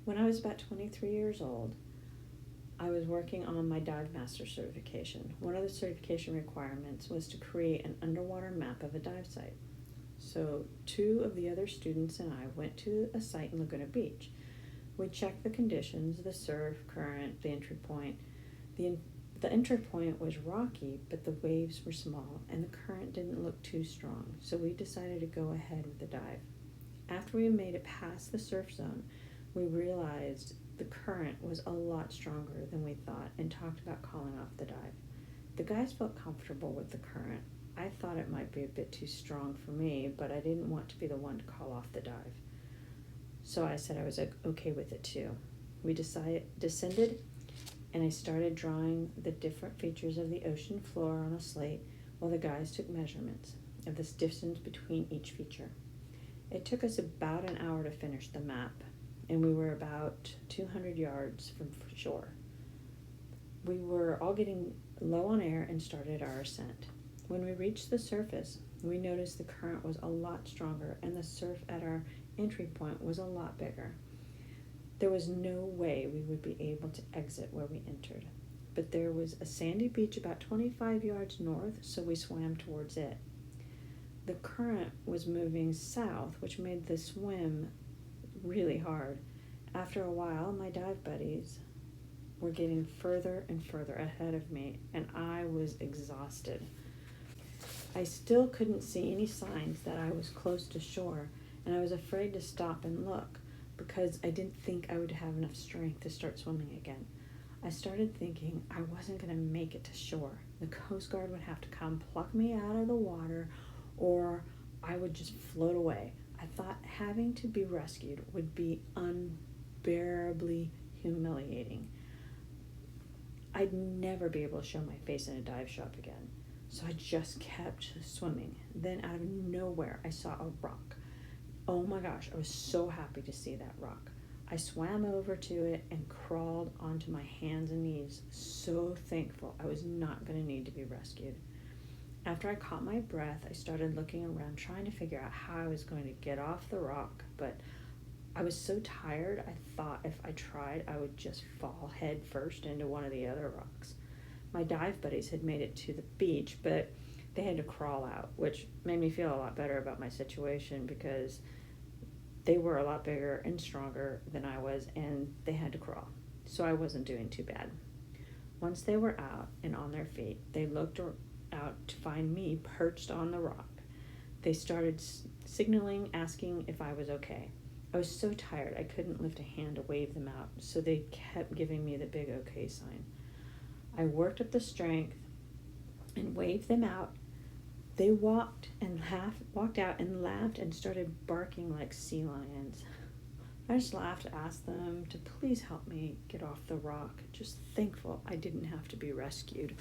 When I was about 23 years old, I was working on my dive master certification. One of the certification requirements was to create an underwater map of a dive site. So 2 of the other students and I went to a site in Laguna Beach. We checked the conditions, the surf, current, the entry point. The entry point was rocky, but the waves were small and the current didn't look too strong, so we decided to go ahead with the dive. After we made it past the surf zone, we realized the current was a lot stronger than we thought and talked about calling off the dive. The guys felt comfortable with the current. I thought it might be a bit too strong for me, but I didn't want to be the one to call off the dive. So I said I was okay with it too. We descended, and I started drawing the different features of the ocean floor on a slate while the guys took measurements of the distance between each feature. It took us about an hour to finish the map, and we were about 200 yards from shore. We were all getting low on air and started our ascent. When we reached the surface, we noticed the current was a lot stronger and the surf at our entry point was a lot bigger. There was no way we would be able to exit where we entered, but there was a sandy beach about 25 yards north, so we swam towards it. The current was moving south, which made the swim really hard. After a while, my dive buddies were getting further and further ahead of me, and I was exhausted. I still couldn't see any signs that I was close to shore, and I was afraid to stop and look because I didn't think I would have enough strength to start swimming again. I started thinking I wasn't going to make it to shore. The Coast Guard would have to come pluck me out of the water, or I would just float away. I thought having to be rescued would be unbearably humiliating. I'd never be able to show my face in a dive shop again. So I just kept swimming. Then out of nowhere, I saw a rock. Oh my gosh, I was so happy to see that rock. I swam over to it and crawled onto my hands and knees, so thankful I was not going to need to be rescued. After I caught my breath, I started looking around, trying to figure out how I was going to get off the rock, but I was so tired, I thought if I tried, I would just fall head first into one of the other rocks. My dive buddies had made it to the beach, but they had to crawl out, which made me feel a lot better about my situation because they were a lot bigger and stronger than I was, and they had to crawl, so I wasn't doing too bad. Once they were out and on their feet, they looked out to find me perched on the rock. They started signaling, asking if I was okay. I was so tired I couldn't lift a hand to wave them out, so they kept giving me the big okay sign. I worked up the strength and waved them out. They walked out and laughed and started barking like sea lions. I just laughed, asked them to please help me get off the rock, just thankful I didn't have to be rescued.